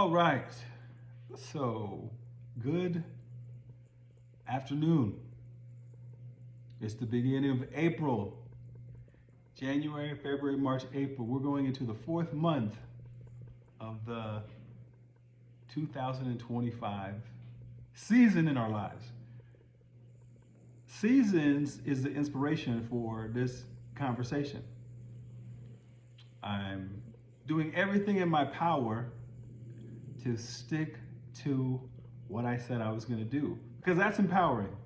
All right. So, good afternoon. It's the beginning of April. January, February, March, April. We're going into the fourth month of the 2025 season in our lives. Seasons is the inspiration for this conversation. I'm doing everything in my power to stick to what I said I was going to do because that's empowering.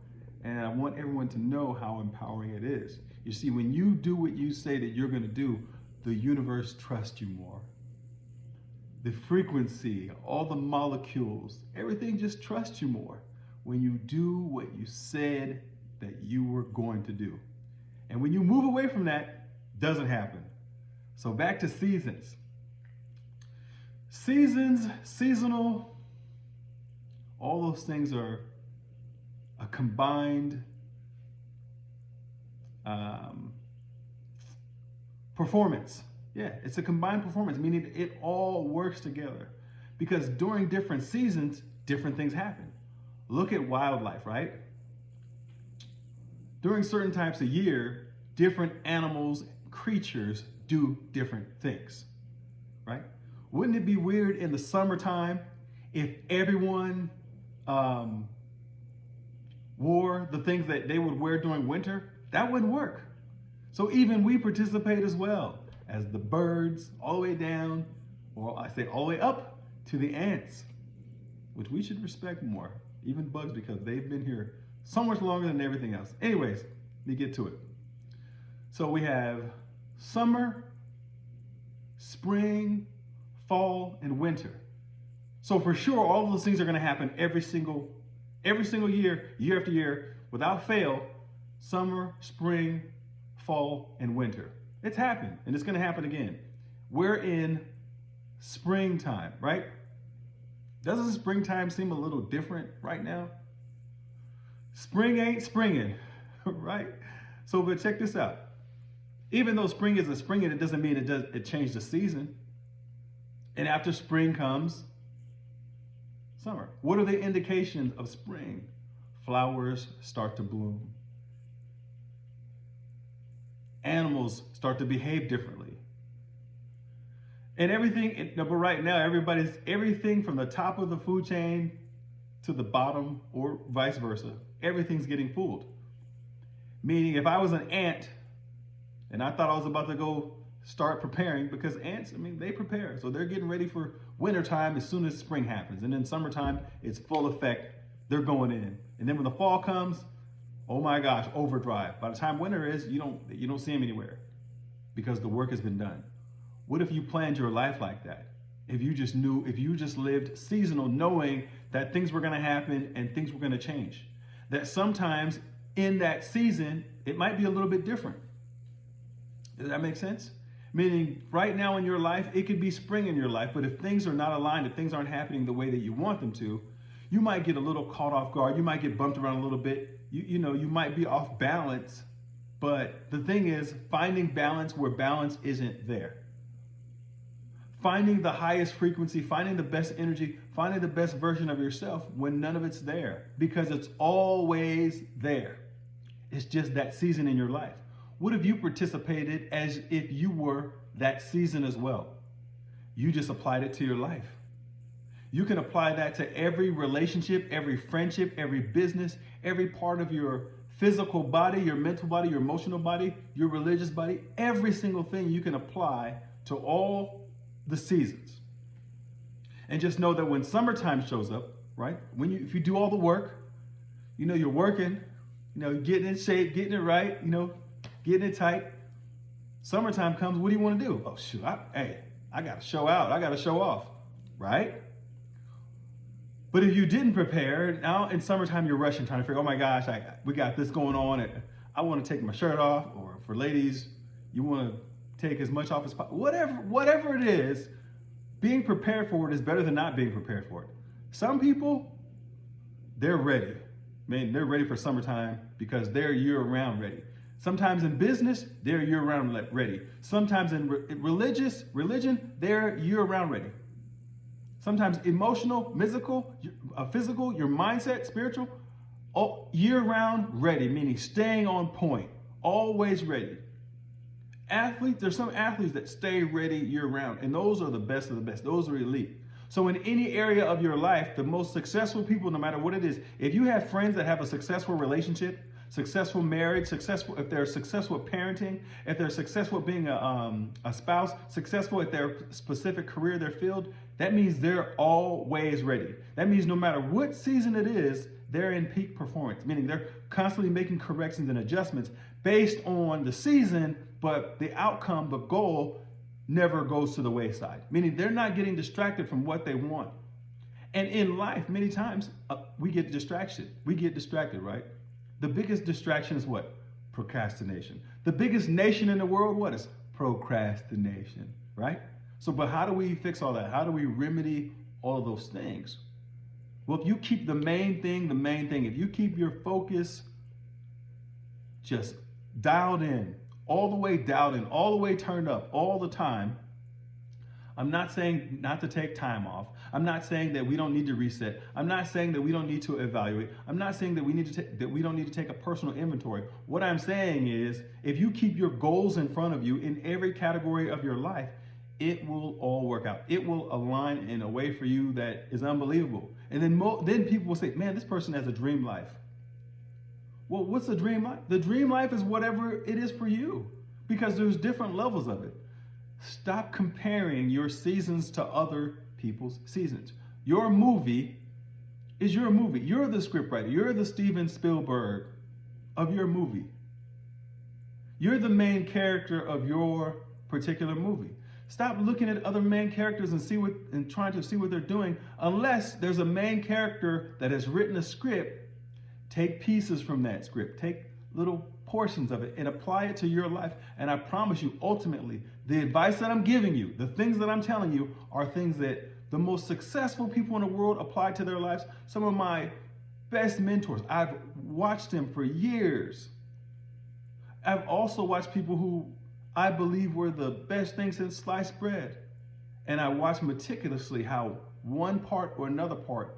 And I want everyone to know how empowering it is. You see, when you do what you say that you're going to do, the universe trusts you more. The frequency, all the molecules, everything just trusts you more when you do what you said that you were going to do. And when you move away from that, doesn't happen. So back to seasons. Seasons, seasonal, all those things are a combined performance. Yeah, it's a combined performance, meaning it all works together. Because during different seasons, different things happen. Look at wildlife, right? During certain types of year, different animals, creatures do different things, right? Wouldn't it be weird in the summertime if everyone wore the things that they would wear during winter? That wouldn't work. So even we participate as well as the birds all the way down, or I say all the way up to the ants, which we should respect more, even bugs, because they've been here so much longer than everything else. Anyways, let me get to it. So we have summer, spring, fall, and winter. So for sure, all of those things are going to happen every single year, year after year, without fail. Summer, spring, fall, and winter. It's happened, and it's going to happen again. We're in springtime, right? Doesn't springtime seem a little different right now? Spring ain't springing, right? So, but check this out. Even though spring is a springing, it doesn't mean it changed the season. And after spring comes summer. What are the indications of spring? Flowers start to bloom. Animals start to behave differently. And everything, but right now, everything from the top of the food chain to the bottom, or vice versa, everything's getting fooled. Meaning, if I was an ant and I thought I was about to go start preparing, because ants, they prepare. So they're getting ready for wintertime as soon as spring happens. And then summertime, it's full effect. They're going in. And then when the fall comes, oh my gosh, overdrive. By the time winter is, you don't see them anywhere because the work has been done. What if you planned your life like that? If you just lived seasonal, knowing that things were going to happen and things were going to change. That sometimes in that season, it might be a little bit different. Does that make sense? Meaning right now in your life, it could be spring in your life, but if things are not aligned, if things aren't happening the way that you want them to, you might get a little caught off guard. You might get bumped around a little bit. You might be off balance. But the thing is, finding balance where balance isn't there. Finding the highest frequency, finding the best energy, finding the best version of yourself when none of it's there. Because it's always there. It's just that season in your life. What if you participated as if you were that season as well? You just applied it to your life. You can apply that to every relationship, every friendship, every business, every part of your physical body, your mental body, your emotional body, your religious body. Every single thing you can apply to all the seasons. And just know that when summertime shows up, right? If you do all the work, you're working, getting in shape, getting it right, getting it tight. Summertime comes, what do you want to do? Oh shoot, I got to show out. I got to show off, right? But if you didn't prepare, now in summertime you're rushing, trying to figure, oh my gosh, we got this going on. And I want to take my shirt off, or for ladies, you want to take as much off as possible. Whatever it is, being prepared for it is better than not being prepared for it. Some people, they're ready. They're ready for summertime because they're year-round ready. Sometimes in business, they're year-round ready. Sometimes in religion, they're year-round ready. sometimes emotional, physical, your mindset, spiritual, all year round ready, meaning staying on point, always ready. Athletes, there's some athletes that stay ready year round, and those are the best of the best. Those are elite. So in any area of your life, the most successful people, no matter what it is, if you have friends that have a successful relationship, successful marriage, successful, if they're successful at parenting, if they're successful at being a spouse, successful at their specific career, their field, that means they're always ready. That means no matter what season it is, they're in peak performance, meaning they're constantly making corrections and adjustments based on the season, but the outcome, the goal, never goes to the wayside, meaning they're not getting distracted from what they want. And in life, many times, we get distraction. We get distracted, right? The biggest distraction is what? Procrastination. The biggest nation in the world, what is? Procrastination, right? So, but how do we fix all that? How do we remedy all of those things? Well, if you keep the main thing, if you keep your focus just dialed in, all the way dialed in, all the way turned up, all the time. I'm not saying not to take time off. I'm not saying that we don't need to reset. I'm not saying that we don't need to evaluate. I'm not saying that we don't need to take a personal inventory. What I'm saying is, if you keep your goals in front of you in every category of your life, it will all work out. It will align in a way for you that is unbelievable. And then people will say, man, this person has a dream life. Well, what's the dream life? The dream life is whatever it is for you, because there's different levels of it. Stop comparing your seasons to other people's seasons. Your movie is your movie. You're the scriptwriter. You're the Steven Spielberg of your movie. You're the main character of your particular movie. Stop looking at other main characters and trying to see what they're doing, unless there's a main character that has written a script. Take pieces from that script, take little portions of it and apply it to your life. And I promise you, ultimately, the advice that I'm giving you, the things that I'm telling you, are things that the most successful people in the world apply to their lives. Some of my best mentors, I've watched them for years. I've also watched people who I believe were the best thing since sliced bread. And I watched meticulously how one part or another part,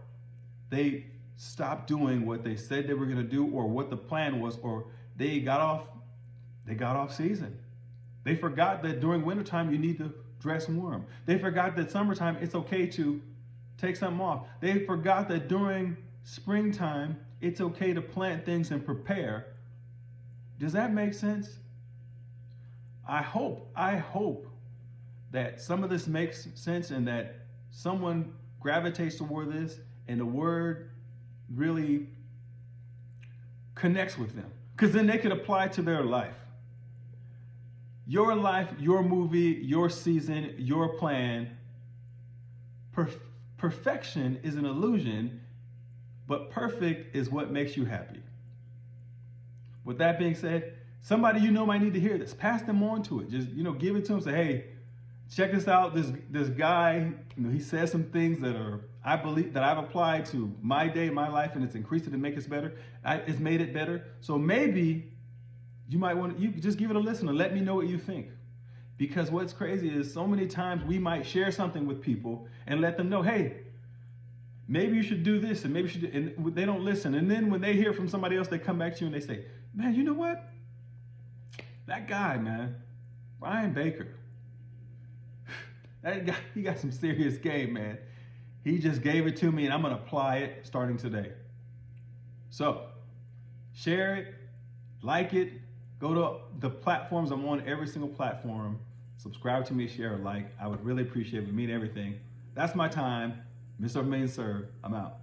they stopped doing what they said they were going to do, or what the plan was, or they got off season. They forgot that during wintertime you need to dress warm. They forgot that summertime it's okay to take something off. They forgot that during springtime it's okay to plant things and prepare. Does that make sense? I hope that some of this makes sense, and that someone gravitates toward this and the word really connects with them, because then they could apply to their life. Your life, your movie, your season, your plan. Perfection is an illusion, but perfect is what makes you happy. With that being said, somebody you know might need to hear this. Pass them on to it. Just, give it to them. Say, hey, check this out. This guy, he says some things that I believe that I've applied to my day, my life, and it's increased it and make it better. It's made it better. So maybe you might want to just give it a listen and let me know what you think. Because what's crazy is so many times we might share something with people and let them know, hey, maybe you should do this, and maybe you should, and they don't listen. And then when they hear from somebody else, they come back to you and they say, man, you know what? That guy, man, Brian Baker, that guy, he got some serious game, man. He just gave it to me, and I'm going to apply it starting today. So, share it, like it, go to the platforms. I'm on every single platform. Subscribe to me, share, like. I would really appreciate it. It would mean everything. That's my time. Mr. Main Sir, I'm out.